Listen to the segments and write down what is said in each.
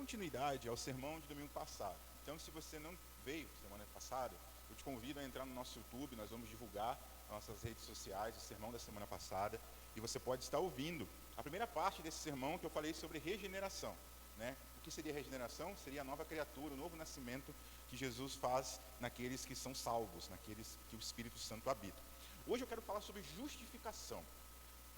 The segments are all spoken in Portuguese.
continuidade ao sermão de domingo passado. Então, se você não veio semana passada, eu te convido a entrar no nosso YouTube, nós vamos divulgar nas nossas redes sociais o sermão da semana passada, e você pode estar ouvindo a primeira parte desse sermão que eu falei sobre regeneração, né? O que seria regeneração? Seria a nova criatura, o novo nascimento que Jesus faz naqueles que são salvos, naqueles que o Espírito Santo habita. Hoje eu quero falar sobre justificação.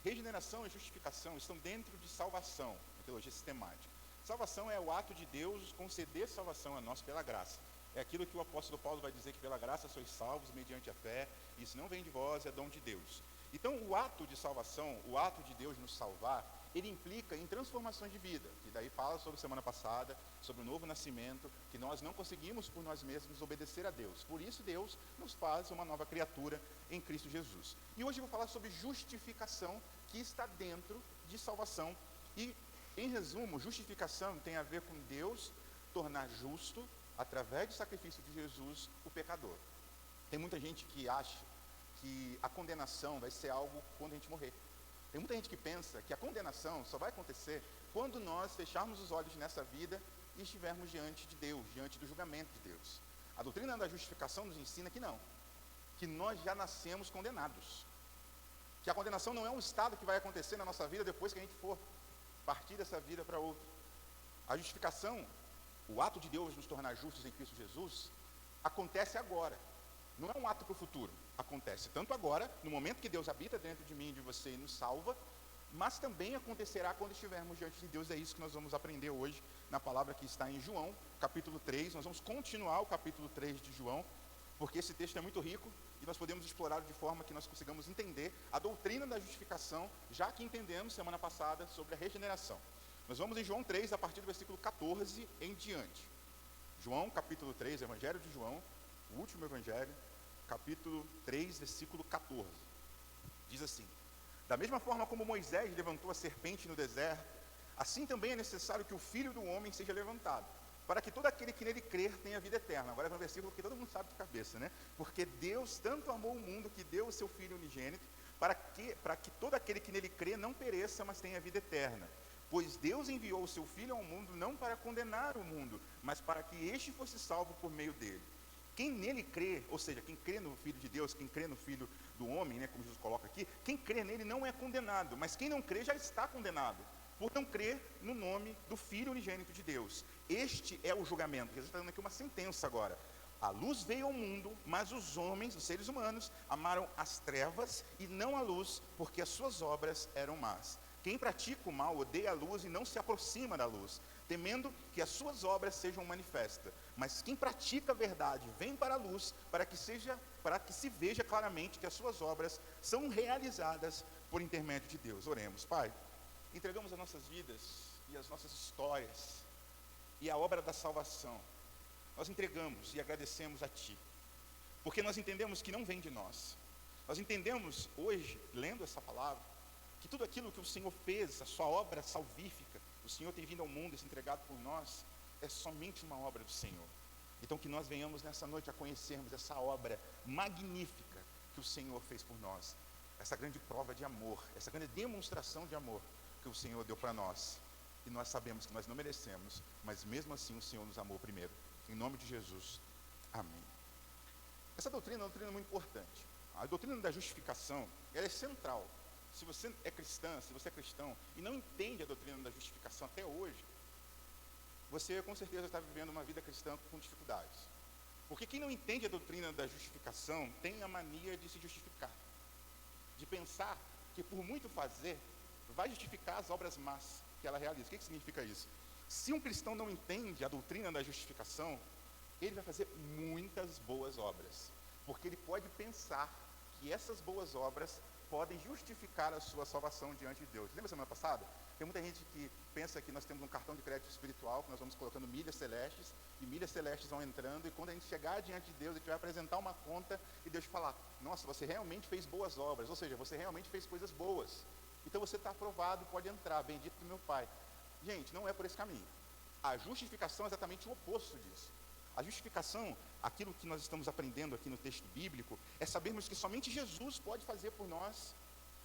Regeneração e justificação estão dentro de salvação, na teologia sistemática. Salvação é o ato de Deus conceder salvação a nós pela graça. É aquilo que o apóstolo Paulo vai dizer, que pela graça sois salvos mediante a fé, isso não vem de vós, é dom de Deus. Então, o ato de salvação, o ato de Deus nos salvar, ele implica em transformações de vida, que daí fala sobre semana passada, sobre o novo nascimento, que nós não conseguimos por nós mesmos obedecer a Deus. Por isso, Deus nos faz uma nova criatura em Cristo Jesus. E hoje eu vou falar sobre justificação, que está dentro de salvação. E, em resumo, justificação tem a ver com Deus tornar justo, através do sacrifício de Jesus, o pecador. Tem muita gente que acha que a condenação vai ser algo quando a gente morrer. Tem muita gente que pensa que a condenação só vai acontecer quando nós fecharmos os olhos nessa vida e estivermos diante de Deus, diante do julgamento de Deus. A doutrina da justificação nos ensina que não, que nós já nascemos condenados, que a condenação não é um estado que vai acontecer na nossa vida depois que a gente for partir dessa vida para outra. A justificação, o ato de Deus nos tornar justos em Cristo Jesus, acontece agora. Não é um ato para o futuro. Acontece tanto agora, no momento que Deus habita dentro de mim e de você e nos salva, mas também acontecerá quando estivermos diante de Deus. É isso que nós vamos aprender hoje na palavra que está em João, capítulo 3. Nós vamos continuar o capítulo 3 de João, porque esse texto é muito rico e nós podemos explorá-lo de forma que nós consigamos entender a doutrina da justificação, já que entendemos semana passada sobre a regeneração. Nós vamos em João 3, a partir do versículo 14 em diante. João, capítulo 3, Evangelho de João, o último Evangelho, capítulo 3, versículo 14. Diz assim: da mesma forma como Moisés levantou a serpente no deserto, assim também é necessário que o Filho do Homem seja levantado, para que todo aquele que nele crer tenha vida eterna. Agora é um versículo que todo mundo sabe de cabeça, né? Porque Deus tanto amou o mundo que deu o seu Filho unigênito, para que todo aquele que nele crê não pereça, mas tenha vida eterna. Pois Deus enviou o seu Filho ao mundo não para condenar o mundo, mas para que este fosse salvo por meio dele. Quem nele crê, ou seja, quem crê no Filho de Deus, quem crê no Filho do homem, né, como Jesus coloca aqui, quem crê nele não é condenado, mas quem não crê já está condenado, por não crer no nome do Filho unigênito de Deus. Este é o julgamento. Jesus está dando aqui uma sentença agora. A luz veio ao mundo, mas os homens, os seres humanos, amaram as trevas e não a luz, porque as suas obras eram más. Quem pratica o mal odeia a luz e não se aproxima da luz, temendo que as suas obras sejam manifestas. Mas quem pratica a verdade vem para a luz, para que se veja claramente que as suas obras são realizadas por intermédio de Deus. Oremos. Pai, entregamos as nossas vidas e as nossas histórias e a obra da salvação. Nós entregamos e agradecemos a Ti, porque nós entendemos que não vem de nós. Nós entendemos hoje, lendo essa palavra, que tudo aquilo que o Senhor fez, a sua obra salvífica, o Senhor tem vindo ao mundo e se entregado por nós, é somente uma obra do Senhor. Então que nós venhamos nessa noite a conhecermos essa obra magnífica que o Senhor fez por nós, essa grande prova de amor, essa grande demonstração de amor que o Senhor deu para nós. E nós sabemos que nós não merecemos, mas mesmo assim o Senhor nos amou primeiro. Em nome de Jesus, amém. Essa doutrina é uma doutrina muito importante. A doutrina da justificação, ela é central. Se você é cristã, se você é cristão e não entende a doutrina da justificação até hoje, você com certeza está vivendo uma vida cristã com dificuldades. Porque quem não entende a doutrina da justificação tem a mania de se justificar, de pensar que por muito fazer, vai justificar as obras más que ela realiza. O que significa isso? Se um cristão não entende a doutrina da justificação, ele vai fazer muitas boas obras, porque ele pode pensar que essas boas obras podem justificar a sua salvação diante de Deus. Lembra semana passada? Tem muita gente que pensa que nós temos um cartão de crédito espiritual, que nós vamos colocando milhas celestes, e milhas celestes vão entrando, e quando a gente chegar diante de Deus, a gente vai apresentar uma conta, e Deus falar: nossa, você realmente fez boas obras, ou seja, você realmente fez coisas boas, então você está aprovado, pode entrar, bendito do meu Pai. Gente, não é por esse caminho. A justificação é exatamente o oposto disso. A justificação, aquilo que nós estamos aprendendo aqui no texto bíblico, é sabermos que somente Jesus pode fazer por nós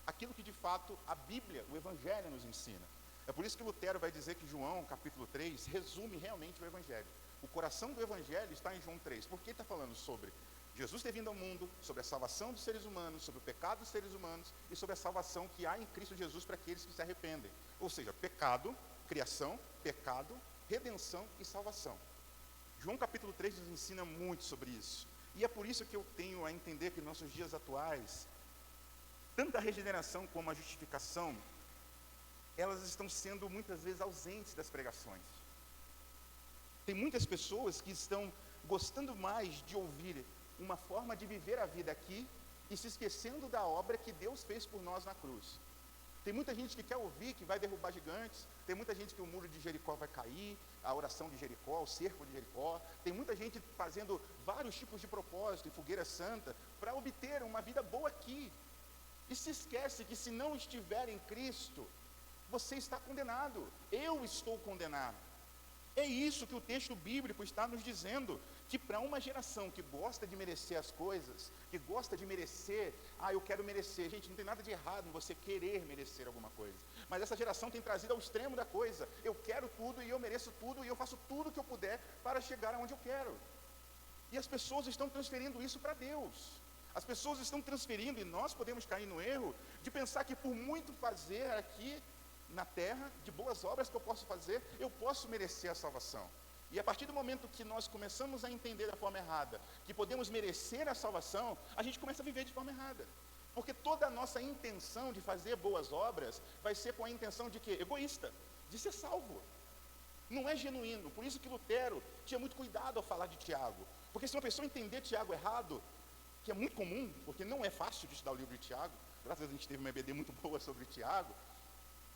aquilo que de fato a Bíblia, o Evangelho nos ensina. É por isso que Lutero vai dizer que João, capítulo 3, resume realmente o Evangelho. O coração do Evangelho está em João 3. Por que está falando sobre Jesus ter vindo ao mundo, sobre a salvação dos seres humanos, sobre o pecado dos seres humanos e sobre a salvação que há em Cristo Jesus para aqueles que se arrependem. Ou seja, pecado, criação, pecado, redenção e salvação. João capítulo 3 nos ensina muito sobre isso. E é por isso que eu tenho a entender que nos nossos dias atuais, tanto a regeneração como a justificação, elas estão sendo muitas vezes ausentes das pregações. Tem muitas pessoas que estão gostando mais de ouvir uma forma de viver a vida aqui e se esquecendo da obra que Deus fez por nós na cruz. Tem muita gente que quer ouvir que vai derrubar gigantes, tem muita gente que o muro de Jericó vai cair, a oração de Jericó, o cerco de Jericó, tem muita gente fazendo vários tipos de propósito e fogueira santa para obter uma vida boa aqui. E se esquece que se não estiver em Cristo, você está condenado, eu estou condenado. É isso que o texto bíblico está nos dizendo, que para uma geração que gosta de merecer as coisas, que gosta de merecer, eu quero merecer, gente, não tem nada de errado em você querer merecer alguma coisa, mas essa geração tem trazido ao extremo da coisa, eu quero tudo e eu mereço tudo e eu faço tudo o que eu puder para chegar aonde eu quero, e as pessoas estão transferindo isso para Deus, as pessoas estão transferindo, e nós podemos cair no erro, de pensar que por muito fazer aqui, na terra, de boas obras que eu posso fazer, eu posso merecer a salvação. E a partir do momento que nós começamos a entender da forma errada, que podemos merecer a salvação, a gente começa a viver de forma errada. Porque toda a nossa intenção de fazer boas obras vai ser com a intenção de quê? Egoísta, de ser salvo. Não é genuíno. Por isso que Lutero tinha muito cuidado ao falar de Tiago. Porque se uma pessoa entender Tiago errado, que é muito comum, porque não é fácil de estudar o livro de Tiago, graças a Deus a gente teve uma EBD muito boa sobre Tiago.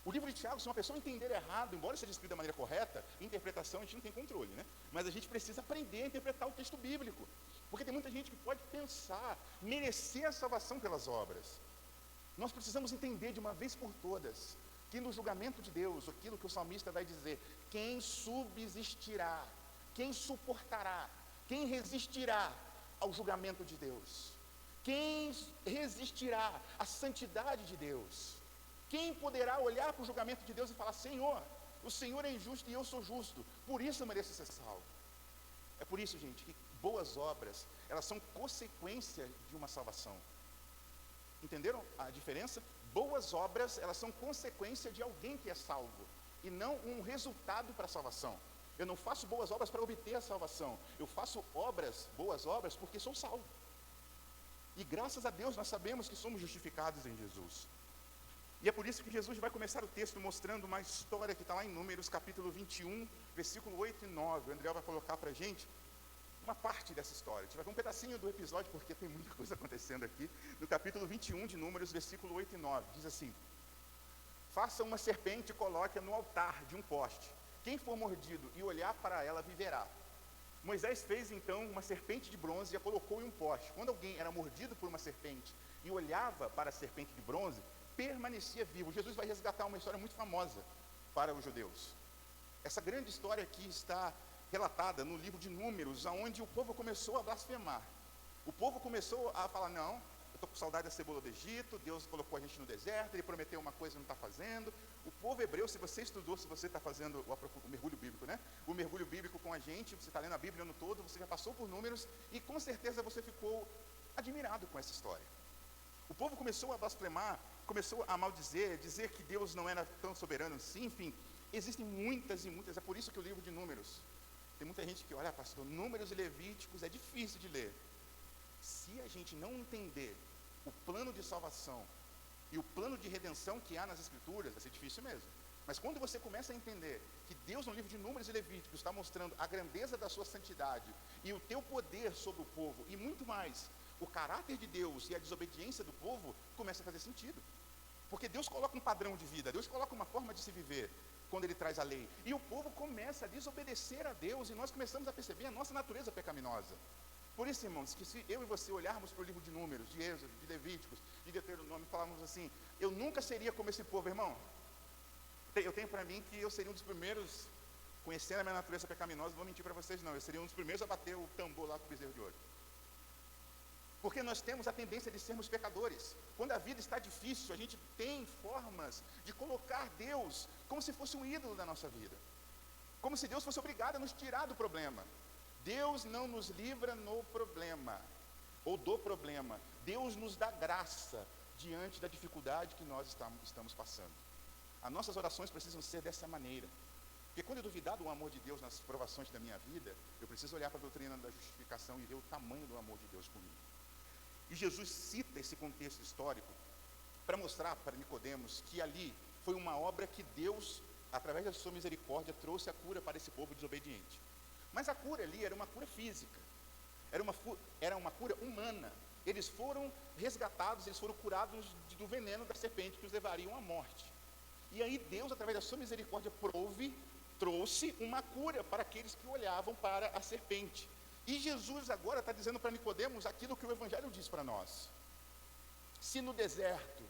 O livro de Tiago, se uma pessoa entender errado, embora seja escrito da maneira correta, interpretação a gente não tem controle, né? Mas a gente precisa aprender a interpretar o texto bíblico. Porque tem muita gente que pode pensar, merecer a salvação pelas obras. Nós precisamos entender de uma vez por todas, que no julgamento de Deus, aquilo que o salmista vai dizer, quem subsistirá, quem suportará, quem resistirá ao julgamento de Deus? Quem resistirá à santidade de Deus? Quem poderá olhar para o julgamento de Deus e falar, Senhor, o Senhor é injusto e eu sou justo, por isso eu mereço ser salvo. É por isso, gente, que boas obras, elas são consequência de uma salvação. Entenderam a diferença? Boas obras, elas são consequência de alguém que é salvo, e não um resultado para a salvação. Eu não faço boas obras para obter a salvação, eu faço boas obras, porque sou salvo. E graças a Deus nós sabemos que somos justificados em Jesus. E é por isso que Jesus vai começar o texto mostrando uma história que está lá em Números, capítulo 21, versículo 8 e 9. O André vai colocar para a gente uma parte dessa história. A gente vai ver um pedacinho do episódio, porque tem muita coisa acontecendo aqui. No capítulo 21 de Números, versículo 8 e 9, diz assim: faça uma serpente e coloque-a no altar de um poste. Quem for mordido e olhar para ela, viverá. Moisés fez então uma serpente de bronze e a colocou em um poste. Quando alguém era mordido por uma serpente e olhava para a serpente de bronze, permanecia vivo. Jesus vai resgatar uma história muito famosa para os judeus. Essa grande história aqui está relatada no livro de Números, onde o povo começou a blasfemar. O povo começou a falar, não, eu estou com saudade da cebola do Egito, Deus colocou a gente no deserto, Ele prometeu uma coisa e não está fazendo. O povo hebreu, se você estudou, se você está fazendo o mergulho bíblico, né? O mergulho bíblico com a gente, você está lendo a Bíblia no todo, você já passou por Números e com certeza você ficou admirado com essa história. O povo começou a blasfemar, começou a maldizer, dizer que Deus não era tão soberano assim, enfim. Existem muitas e muitas, é por isso que o livro de Números, tem muita gente que olha, pastor, Números e Levíticos é difícil de ler. Se a gente não entender o plano de salvação e o plano de redenção que há nas Escrituras, vai ser difícil mesmo. Mas quando você começa a entender que Deus no livro de Números e Levíticos está mostrando a grandeza da sua santidade e o teu poder sobre o povo e muito mais, o caráter de Deus e a desobediência do povo, começa a fazer sentido. Porque Deus coloca um padrão de vida, Deus coloca uma forma de se viver quando Ele traz a lei. E o povo começa a desobedecer a Deus e nós começamos a perceber a nossa natureza pecaminosa. Por isso, irmãos, que se eu e você olharmos para o livro de Números, de Êxodo, de Levíticos, de Deuteronômio, e falarmos assim, eu nunca seria como esse povo, irmão. Eu tenho para mim que eu seria um dos primeiros, conhecendo a minha natureza pecaminosa, não vou mentir para vocês não, eu seria um dos primeiros a bater o tambor lá com o bezerro de ouro. Porque nós temos a tendência de sermos pecadores. Quando a vida está difícil, a gente tem formas de colocar Deus como se fosse um ídolo da nossa vida. Como se Deus fosse obrigado a nos tirar do problema. Deus não nos livra no problema, ou do problema. Deus nos dá graça diante da dificuldade que nós estamos passando. As nossas orações precisam ser dessa maneira. Porque quando eu duvidar do amor de Deus nas provações da minha vida, eu preciso olhar para a doutrina da justificação e ver o tamanho do amor de Deus comigo. E Jesus cita esse contexto histórico para mostrar para Nicodemos que ali foi uma obra que Deus, através da sua misericórdia, trouxe a cura para esse povo desobediente. Mas a cura ali era uma cura física, era uma cura humana. Eles foram resgatados, eles foram curados do veneno da serpente que os levariam à morte. E aí Deus, através da sua misericórdia, trouxe uma cura para aqueles que olhavam para a serpente. E Jesus agora está dizendo para Nicodemos aquilo que o Evangelho diz para nós. Se no deserto,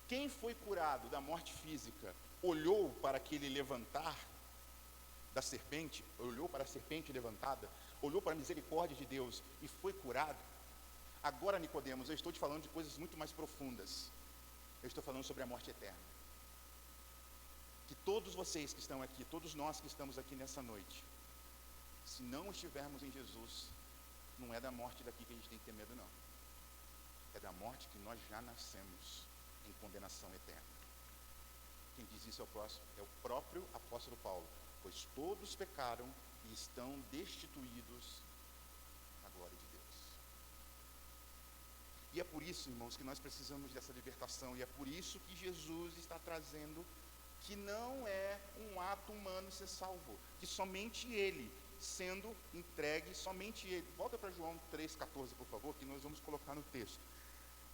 quem foi curado da morte física, olhou para aquele levantar da serpente, olhou para a serpente levantada, olhou para a misericórdia de Deus e foi curado. Agora, Nicodemos, eu estou te falando de coisas muito mais profundas. Eu estou falando sobre a morte eterna. Que todos vocês que estão aqui, todos nós que estamos aqui nessa noite, se não estivermos em Jesus, não é da morte daqui que a gente tem que ter medo, não. É da morte que nós já nascemos em condenação eterna. Quem diz isso é o próprio apóstolo Paulo. Pois todos pecaram e estão destituídos da glória de Deus. E é por isso, irmãos, que nós precisamos dessa libertação. E é por isso que Jesus está trazendo que não é um ato humano ser salvo. Que somente Ele, sendo entregue, somente Ele. Volta para João 3,14, por favor, que nós vamos colocar no texto.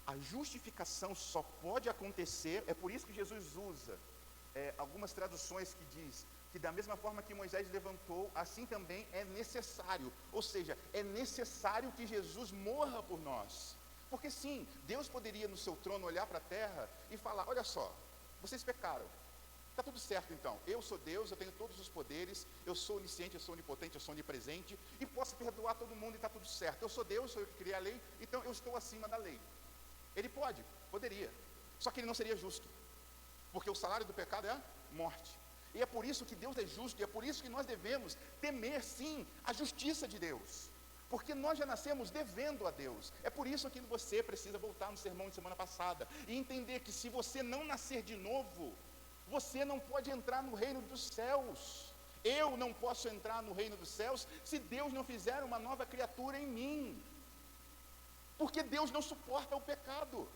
A justificação só pode acontecer, é por isso que Jesus usa algumas traduções que diz que da mesma forma que Moisés levantou, assim também é necessário. Ou seja, é necessário que Jesus morra por nós. Porque sim, Deus poderia no seu trono olhar para a terra e falar, olha só, vocês pecaram. Está tudo certo então, eu sou Deus, eu tenho todos os poderes, eu sou onisciente, eu sou onipotente, eu sou onipresente, e posso perdoar todo mundo e está tudo certo. Eu sou Deus, sou eu que criei a lei, então eu estou acima da lei. Ele poderia, só que ele não seria justo, porque o salário do pecado é a morte. E é por isso que Deus é justo, e é por isso que nós devemos temer sim a justiça de Deus, porque nós já nascemos devendo a Deus. É por isso que você precisa voltar no sermão de semana passada e entender que se você não nascer de novo, você não pode entrar no reino dos céus. Eu não posso entrar no reino dos céus se Deus não fizer uma nova criatura em mim, porque Deus não suporta o pecado,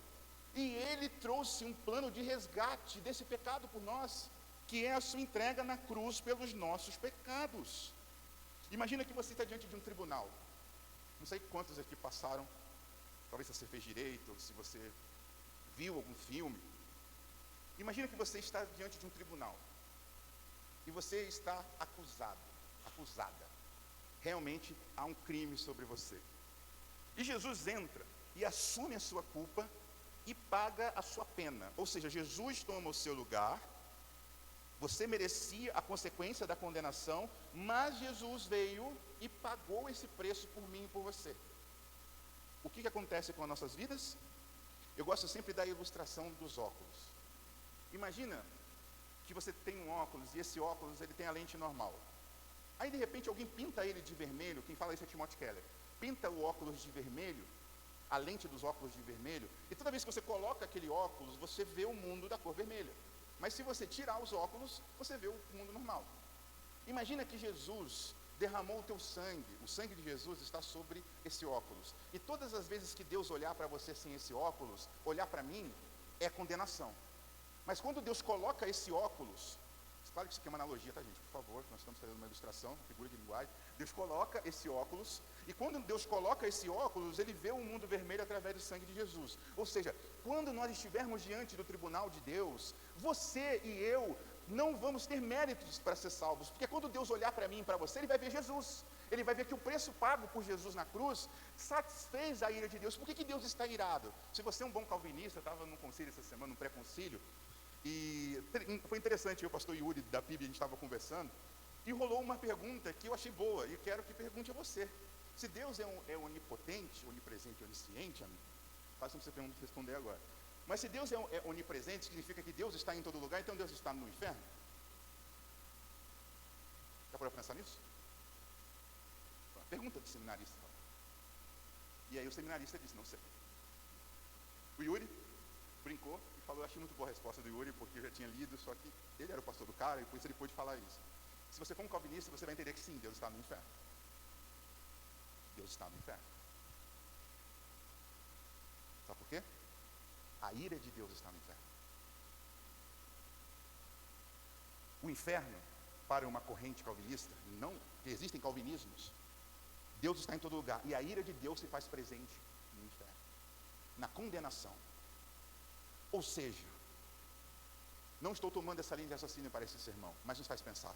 e Ele trouxe um plano de resgate desse pecado por nós, que é a sua entrega na cruz pelos nossos pecados. Imagina que você está diante de um tribunal. Não sei quantos aqui passaram, talvez se você fez direito, ou se você viu algum filme. Imagina que você está diante de um tribunal e você está acusada. Realmente há um crime sobre você. E Jesus entra e assume a sua culpa e paga a sua pena. Ou seja, Jesus toma o seu lugar. Você merecia a consequência da condenação, mas Jesus veio e pagou esse preço por mim e por você. O que acontece com as nossas vidas? Eu gosto sempre da ilustração dos óculos. Imagina que você tem um óculos e esse óculos ele tem a lente normal. Aí de repente alguém pinta ele de vermelho, quem fala isso é Timothy Keller. Pinta o óculos de vermelho, a lente dos óculos de vermelho, e toda vez que você coloca aquele óculos, você vê o mundo da cor vermelha. Mas se você tirar os óculos, você vê o mundo normal. Imagina que Jesus derramou o teu sangue, o sangue de Jesus está sobre esse óculos. E todas as vezes que Deus olhar para você sem esse óculos, olhar para mim, é condenação. Mas quando Deus coloca esse óculos, claro que isso aqui é uma analogia, tá gente? Por favor, nós estamos fazendo uma ilustração, figura de linguagem. Deus coloca esse óculos, e quando Deus coloca esse óculos, Ele vê o mundo vermelho através do sangue de Jesus. Ou seja, quando nós estivermos diante do tribunal de Deus, você e eu não vamos ter méritos para ser salvos, porque quando Deus olhar para mim e para você, Ele vai ver Jesus. Ele vai ver que o preço pago por Jesus na cruz satisfez a ira de Deus. Por que Deus está irado? Se você é um bom calvinista, eu estava num concílio essa semana, num pré-concílio, e foi interessante, eu e o pastor Yuri da PIB, a gente estava conversando, e rolou uma pergunta que eu achei boa, e quero que pergunte a você. Se Deus é onipotente, onipresente, onisciente, amigo, quase não precisa responder agora. Mas se Deus é onipresente, significa que Deus está em todo lugar, então Deus está no inferno? Já parou para pensar nisso? Uma pergunta do seminarista. E aí o seminarista disse, não sei. O Yuri brincou e falou, eu achei muito boa a resposta do Yuri, porque eu já tinha lido, só que ele era o pastor do cara, e por isso ele pôde falar isso. Se você for um calvinista, você vai entender que sim, Deus está no inferno. Deus está no inferno. Sabe por quê? A ira de Deus está no inferno. O inferno, para uma corrente calvinista, não, que existem calvinismos, Deus está em todo lugar, e a ira de Deus se faz presente no inferno, na condenação. Ou seja, não estou tomando essa linha de raciocínio para esse sermão, mas nos faz pensar.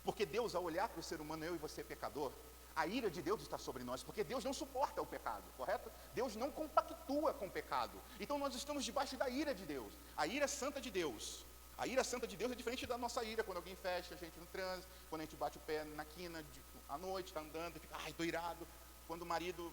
Porque Deus, ao olhar para o ser humano, eu e você pecador, a ira de Deus está sobre nós, porque Deus não suporta o pecado, correto? Deus não compactua com o pecado. Então nós estamos debaixo da ira de Deus, a ira santa de Deus. A ira santa de Deus é diferente da nossa ira, quando alguém fecha a gente no trânsito, quando a gente bate o pé na quina à noite, está andando e fica, ai, estou irado. Quando o marido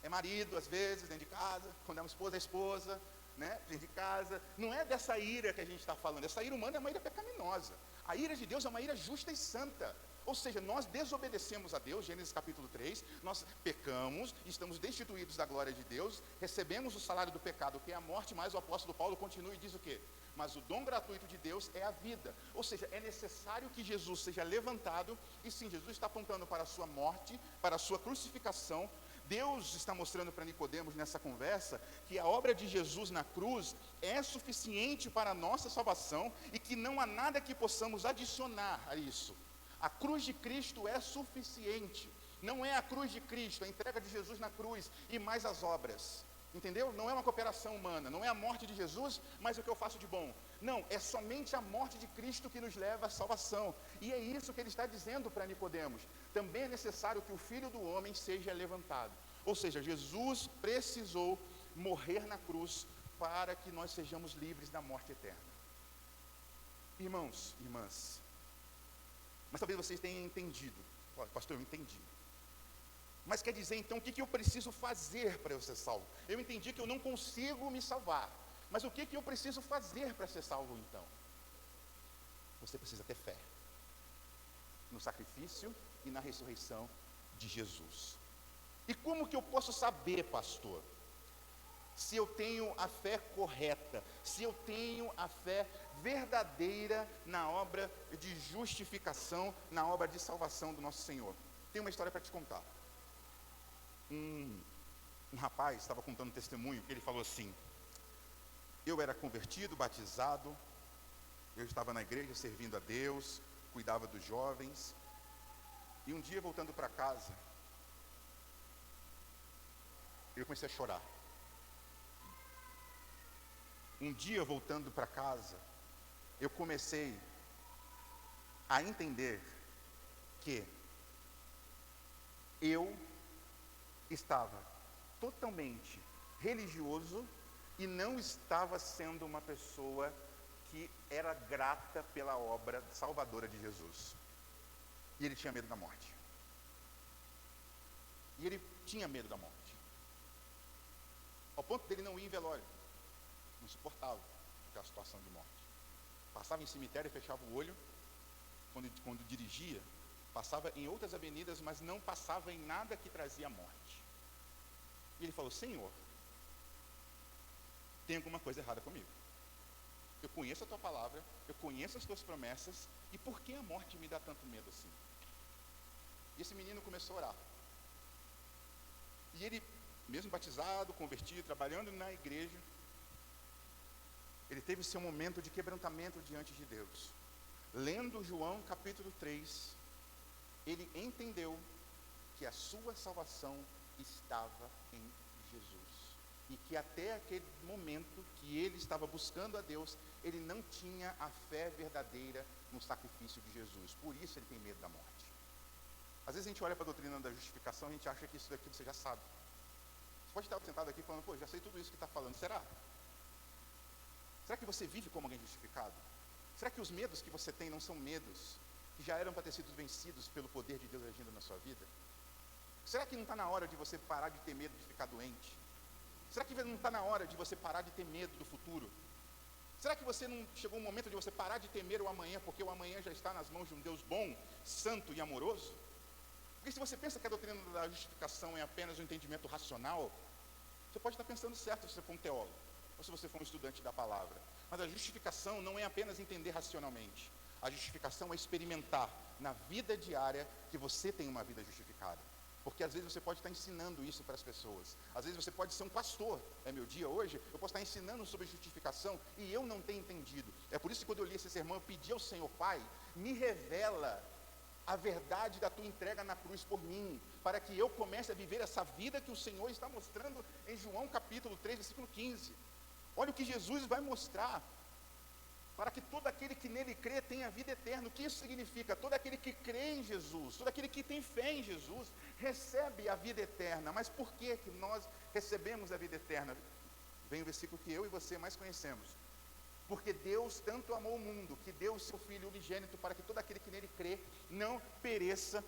é marido, às vezes, dentro de casa, quando é uma esposa, é esposa, né, dentro de casa. Não é dessa ira que a gente está falando, essa ira humana é uma ira pecaminosa. A ira de Deus é uma ira justa e santa. Ou seja, nós desobedecemos a Deus, Gênesis capítulo 3, nós pecamos, estamos destituídos da glória de Deus, recebemos o salário do pecado, que é a morte, mas o apóstolo Paulo continua e diz o quê? Mas o dom gratuito de Deus é a vida. Ou seja, é necessário que Jesus seja levantado, e sim, Jesus está apontando para a sua morte, para a sua crucificação. Deus está mostrando para Nicodemos nessa conversa que a obra de Jesus na cruz é suficiente para a nossa salvação e que não há nada que possamos adicionar a isso. A cruz de Cristo é suficiente. Não é a cruz de Cristo, a entrega de Jesus na cruz e mais as obras. Entendeu? Não é uma cooperação humana, não é a morte de Jesus, mas o que eu faço de bom. Não, é somente a morte de Cristo que nos leva à salvação. E é isso que ele está dizendo para Nicodemos. Também é necessário que o Filho do Homem seja levantado. Ou seja, Jesus precisou morrer na cruz para que nós sejamos livres da morte eterna. Irmãos, irmãs, mas talvez vocês tenham entendido. Olha, pastor, eu entendi. Mas quer dizer então, o que eu preciso fazer para eu ser salvo? Eu entendi que eu não consigo me salvar. Mas o que eu preciso fazer para ser salvo então? Você precisa ter fé no sacrifício e na ressurreição de Jesus. E como que eu posso saber, pastor, se eu tenho a fé correta, se eu tenho a fé verdadeira na obra de justificação, na obra de salvação do nosso Senhor? Tem uma história para te contar. Um rapaz estava contando um testemunho que ele falou assim: eu era convertido, batizado, eu estava na igreja servindo a Deus, cuidava dos jovens, e um dia voltando para casa, eu comecei a chorar. Um dia voltando para casa, eu comecei a entender que eu estava totalmente religioso e não estava sendo uma pessoa que era grata pela obra salvadora de Jesus. E ele tinha medo da morte. E ele tinha medo da morte. Ao ponto dele não ir em velório. Não suportava aquela situação de morte. Passava em cemitério e fechava o olho. Quando dirigia, passava em outras avenidas, mas não passava em nada que trazia morte. E ele falou: Senhor, tem alguma coisa errada comigo. Eu conheço a tua palavra, eu conheço as tuas promessas, e por que a morte me dá tanto medo assim? E esse menino começou a orar. E ele, mesmo batizado, convertido, trabalhando na igreja, ele teve seu momento de quebrantamento diante de Deus. Lendo João capítulo 3, ele entendeu que a sua salvação estava em Jesus. E que até aquele momento que ele estava buscando a Deus, ele não tinha a fé verdadeira no sacrifício de Jesus. Por isso ele tem medo da morte. Às vezes a gente olha para a doutrina da justificação e a gente acha que isso daqui você já sabe. Você pode estar sentado aqui falando: pô, já sei tudo isso que está falando. Será? Será que você vive como alguém justificado? Será que os medos que você tem não são medos que já eram para ter sido vencidos pelo poder de Deus agindo na sua vida? Será que não está na hora de você parar de ter medo de ficar doente? Será que não está na hora de você parar de ter medo do futuro? Será que você não chegou um momento de você parar de temer o amanhã, porque o amanhã já está nas mãos de um Deus bom, santo e amoroso? Porque se você pensa que a doutrina da justificação é apenas um entendimento racional, você pode estar pensando certo se você for um teólogo, ou se você for um estudante da palavra. Mas a justificação não é apenas entender racionalmente. A justificação é experimentar na vida diária que você tem uma vida justificada. Porque às vezes você pode estar ensinando isso para as pessoas. Às vezes você pode ser um pastor. É meu dia hoje, eu posso estar ensinando sobre justificação e eu não tenho entendido. É por isso que quando eu li esse sermão, eu pedi ao Senhor, Pai, me revela a verdade da tua entrega na cruz por mim, para que eu comece a viver essa vida que o Senhor está mostrando em João capítulo 3, versículo 15. Olha o que Jesus vai mostrar. Para que todo aquele que nele crê tenha vida eterna. O que isso significa? Todo aquele que crê em Jesus, todo aquele que tem fé em Jesus, recebe a vida eterna. Mas por que nós recebemos a vida eterna? Vem o versículo que eu e você mais conhecemos. Porque Deus tanto amou o mundo, que deu o seu Filho unigênito, para que todo aquele que nele crê não pereça,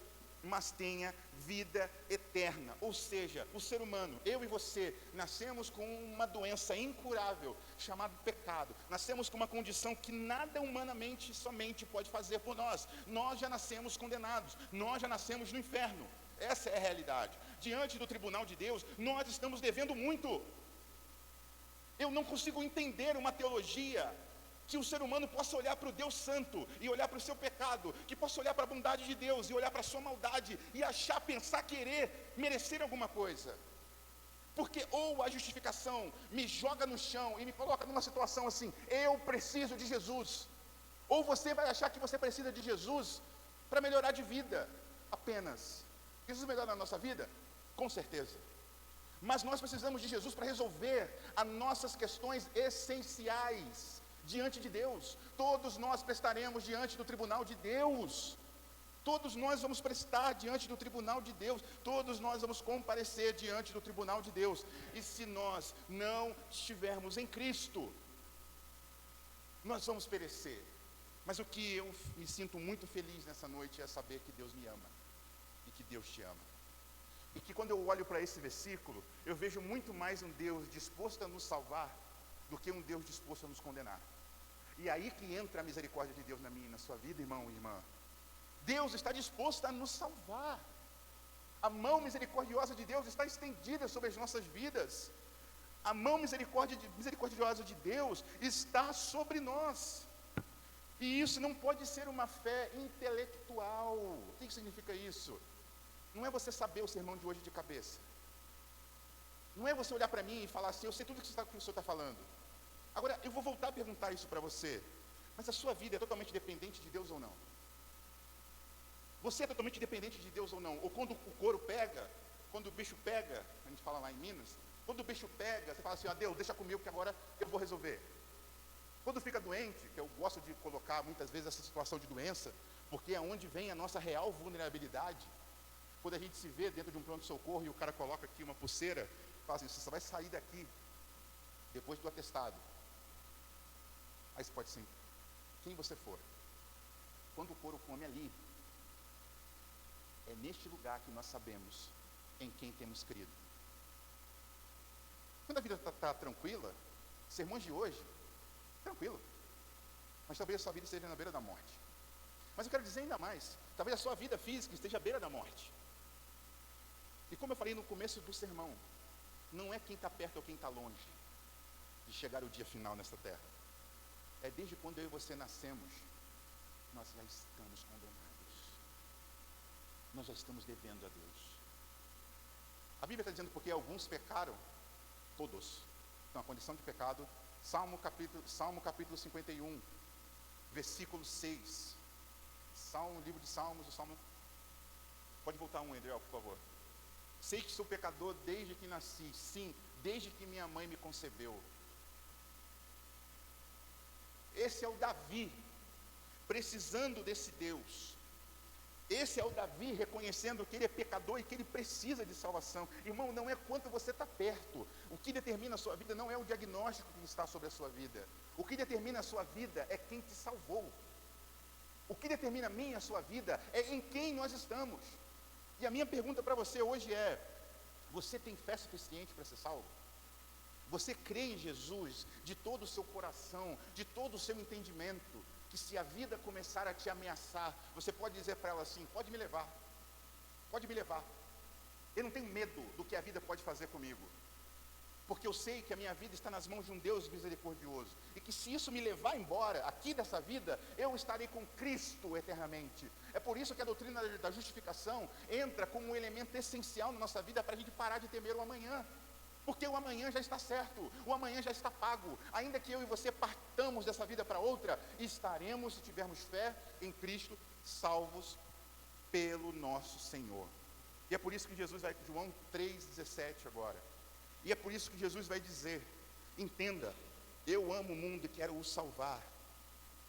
mas tenha vida eterna. Ou seja, o ser humano, eu e você, nascemos com uma doença incurável, chamada pecado. Nascemos com uma condição que nada humanamente somente pode fazer por nós. Nós já nascemos condenados, nós já nascemos no inferno. Essa é a realidade. Diante do tribunal de Deus, nós estamos devendo muito. Eu não consigo entender uma teologia que o ser humano possa olhar para o Deus santo e olhar para o seu pecado, que possa olhar para a bondade de Deus e olhar para a sua maldade e achar, pensar, querer, merecer alguma coisa. Porque ou a justificação me joga no chão e me coloca numa situação assim, eu preciso de Jesus, ou você vai achar que você precisa de Jesus para melhorar de vida, apenas. Jesus melhora a nossa vida? Com certeza. Mas nós precisamos de Jesus para resolver as nossas questões essenciais diante de Deus. Todos nós prestaremos diante do tribunal de Deus. Todos nós vamos prestar diante do tribunal de Deus. Todos nós vamos comparecer diante do tribunal de Deus. E se nós não estivermos em Cristo, nós vamos perecer. Mas o que eu me sinto muito feliz nessa noite é saber que Deus me ama e que Deus te ama. E que quando eu olho para esse versículo, eu vejo muito mais um Deus disposto a nos salvar do que um Deus disposto a nos condenar. E aí que entra a misericórdia de Deus na minha e na sua vida, irmão e irmã. Deus está disposto a nos salvar. A mão misericordiosa de Deus está estendida sobre as nossas vidas. A mão misericordiosa de Deus está sobre nós. E isso não pode ser uma fé intelectual. O que significa isso? Não é você saber o sermão de hoje de cabeça. Não é você olhar para mim e falar assim, eu sei tudo o que o senhor está falando. Agora, eu vou voltar a perguntar isso para você. Mas a sua vida é totalmente dependente de Deus ou não? Você é totalmente dependente de Deus ou não? Ou quando o couro pega, quando o bicho pega, a gente fala lá em Minas, quando o bicho pega, você fala assim, Deus, deixa comigo que agora eu vou resolver. Quando fica doente, que eu gosto de colocar muitas vezes essa situação de doença, porque é onde vem a nossa real vulnerabilidade. Quando a gente se vê dentro de um pronto-socorro e o cara coloca aqui uma pulseira, fala assim, você só vai sair daqui depois do atestado. Aí você pode ser quem você for. Quando o couro come ali, é neste lugar que nós sabemos em quem temos crido. Quando a vida está tranquila, sermões de hoje, tranquilo. Mas talvez a sua vida esteja na beira da morte. Mas eu quero dizer ainda mais, talvez a sua vida física esteja à beira da morte. E como eu falei no começo do sermão, não é quem está perto ou quem está longe de chegar o dia final nesta terra. É desde quando eu e você nascemos, nós já estamos condenados. Nós já estamos devendo a Deus. A Bíblia está dizendo porque alguns pecaram, todos. Então a condição de pecado, Salmo capítulo 51, versículo 6. Livro de Salmos, o Salmo. Pode voltar um, Adriel, por favor. Sei que sou pecador desde que nasci, sim, desde que minha mãe me concebeu. Esse é o Davi, precisando desse Deus. Esse é o Davi reconhecendo que ele é pecador e que ele precisa de salvação. Irmão, não é quanto você está perto. O que determina a sua vida não é o diagnóstico que está sobre a sua vida. O que determina a sua vida é quem te salvou. O que determina a minha e a sua vida é em quem nós estamos. E a minha pergunta para você hoje é: você tem fé suficiente para ser salvo? Você crê em Jesus de todo o seu coração, de todo o seu entendimento, que se a vida começar a te ameaçar, você pode dizer para ela assim: pode me levar, pode me levar. Eu não tenho medo do que a vida pode fazer comigo, porque eu sei que a minha vida está nas mãos de um Deus misericordioso, e que se isso me levar embora aqui dessa vida, eu estarei com Cristo eternamente. É por isso que a doutrina da justificação entra como um elemento essencial na nossa vida, para a gente parar de temer o amanhã, porque o amanhã já está certo, o amanhã já está pago. Ainda que eu e você partamos dessa vida para outra, estaremos, se tivermos fé em Cristo, salvos pelo nosso Senhor. E é por isso que Jesus vai, João 3,17 agora, e é por isso que Jesus vai dizer: entenda, eu amo o mundo e quero o salvar,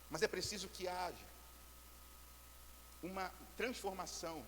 mas é preciso que haja uma transformação,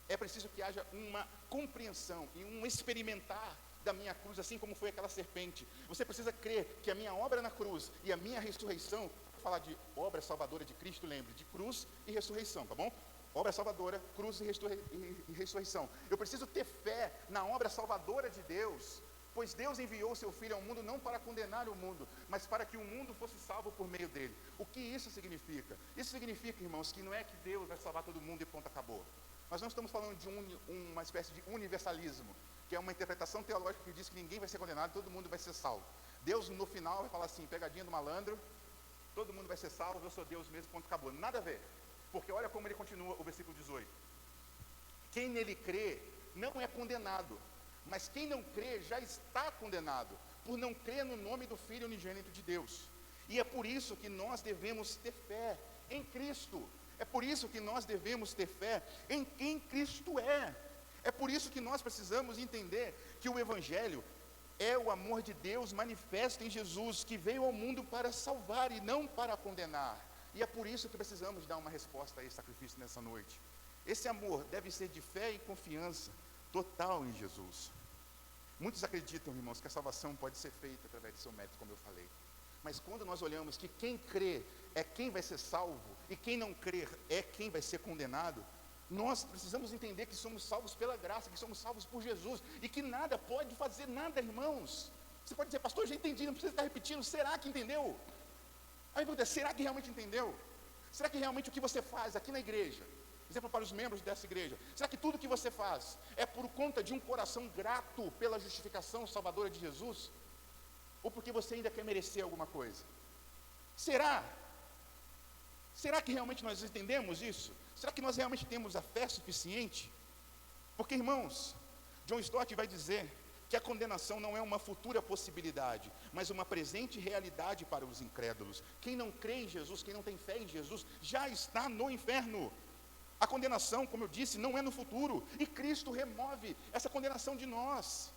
é preciso que haja uma compreensão e um experimentar da minha cruz, assim como foi aquela serpente. Você precisa crer que a minha obra na cruz e a minha ressurreição, para falar de obra salvadora de Cristo, lembre, de cruz e ressurreição, tá bom? Obra salvadora, cruz e ressurreição. Eu preciso ter fé na obra salvadora de Deus, pois Deus enviou o seu Filho ao mundo não para condenar o mundo, mas para que o mundo fosse salvo por meio dele. O que isso significa? Isso significa, irmãos, que não é que Deus vai salvar todo mundo e ponto, acabou. Nós não estamos falando de uma espécie de universalismo, que é uma interpretação teológica que diz que ninguém vai ser condenado, todo mundo vai ser salvo. Deus no final vai falar assim: pegadinha do malandro, todo mundo vai ser salvo, eu sou Deus mesmo, ponto, acabou. Nada a ver, porque olha como ele continua o versículo 18: quem nele crê não é condenado, mas quem não crê já está condenado, por não crer no nome do Filho unigênito de Deus. E é por isso que nós devemos ter fé em Cristo. É por isso que nós devemos ter fé em quem Cristo é. É por isso que nós precisamos entender que o Evangelho é o amor de Deus manifesto em Jesus, que veio ao mundo para salvar e não para condenar. E é por isso que precisamos dar uma resposta a esse sacrifício nessa noite. Esse amor deve ser de fé e confiança total em Jesus. Muitos acreditam, irmãos, que a salvação pode ser feita através do seu mérito, como eu falei. Mas quando nós olhamos que quem crê é quem vai ser salvo, e quem não crer é quem vai ser condenado, nós precisamos entender que somos salvos pela graça, que somos salvos por Jesus, e que nada pode fazer nada, irmãos. Você pode dizer: pastor, já entendi, não precisa estar repetindo. Será que entendeu? A pergunta é: será que realmente entendeu? Será que realmente o que você faz aqui na igreja, exemplo para os membros dessa igreja, será que tudo que você faz é por conta de um coração grato pela justificação salvadora de Jesus? Ou porque você ainda quer merecer alguma coisa? Será? Será que realmente nós entendemos isso? Será que nós realmente temos a fé suficiente? Porque, irmãos, John Stott vai dizer que a condenação não é uma futura possibilidade, mas uma presente realidade para os incrédulos. Quem não crê em Jesus, quem não tem fé em Jesus, já está no inferno. A condenação, como eu disse, não é no futuro, e Cristo remove essa condenação de nós.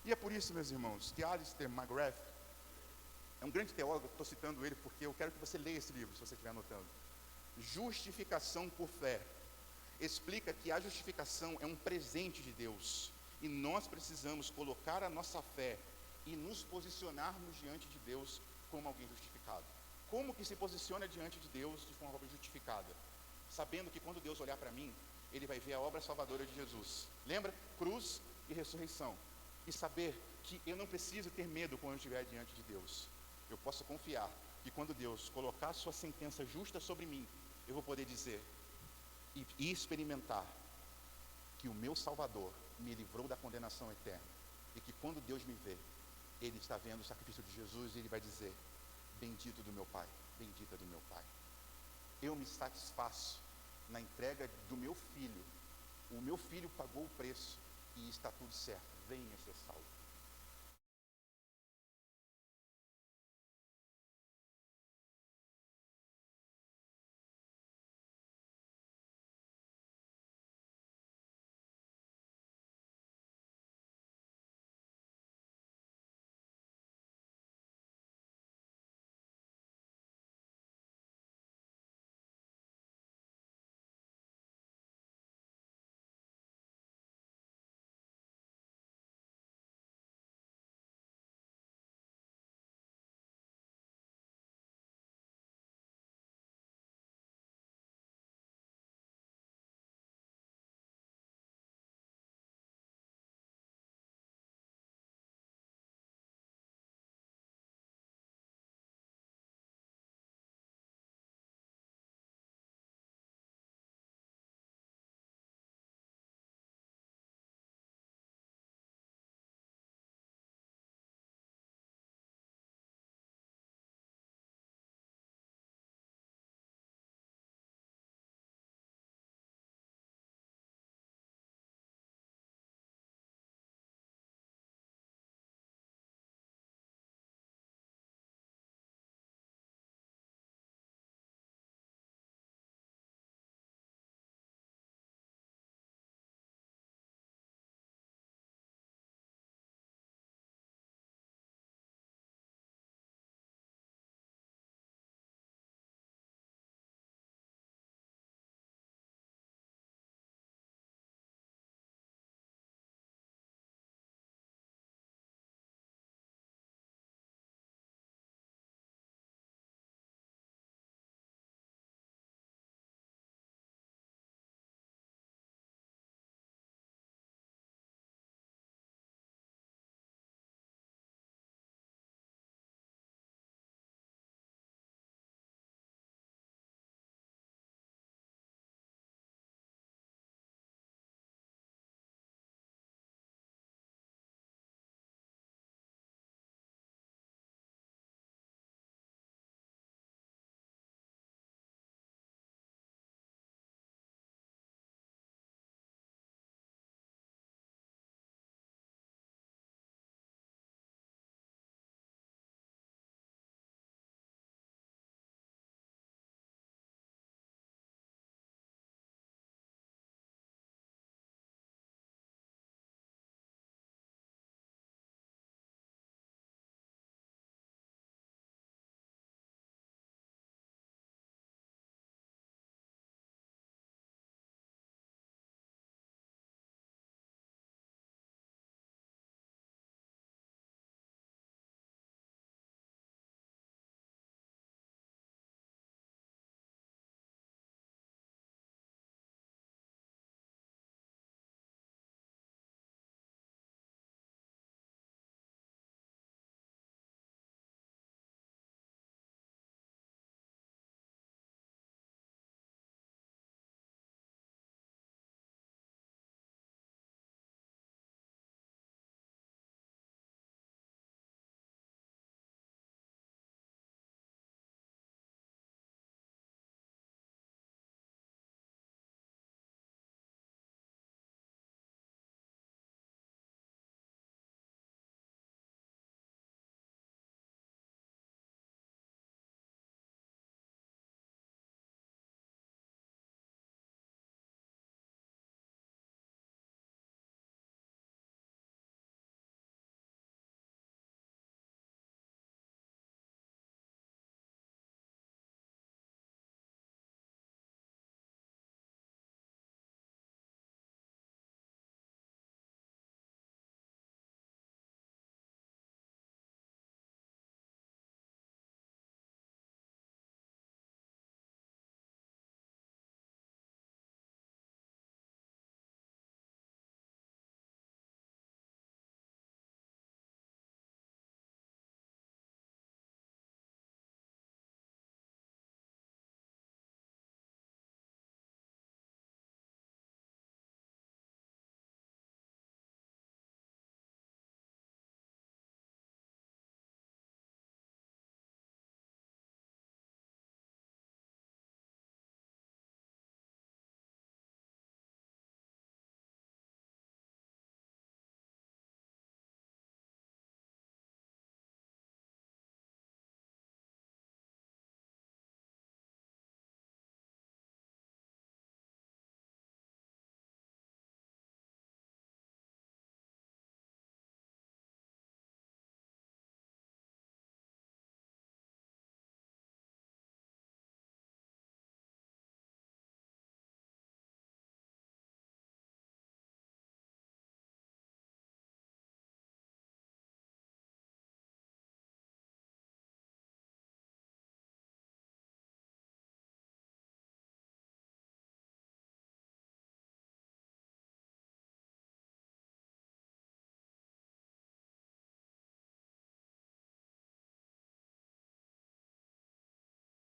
E é por isso, meus irmãos, que Alistair McGrath é um grande teólogo. Estou citando ele porque eu quero que você leia esse livro, se você estiver anotando. Justificação por fé. Explica que a justificação é um presente de Deus, e nós precisamos colocar a nossa fé e nos posicionarmos diante de Deus como alguém justificado. Como que se posiciona diante de Deus de forma justificada? Sabendo que quando Deus olhar para mim, Ele vai ver a obra salvadora de Jesus. Lembra? Cruz e ressurreição. E saber que eu não preciso ter medo quando eu estiver diante de Deus. Eu posso confiar que quando Deus colocar a sua sentença justa sobre mim, eu vou poder dizer e experimentar que o meu Salvador me livrou da condenação eterna. E que quando Deus me vê, Ele está vendo o sacrifício de Jesus e Ele vai dizer: bendito do meu Pai, bendita do meu Pai. Eu me satisfaço na entrega do meu filho. O meu filho pagou o preço e está tudo certo. Venha ser salvo.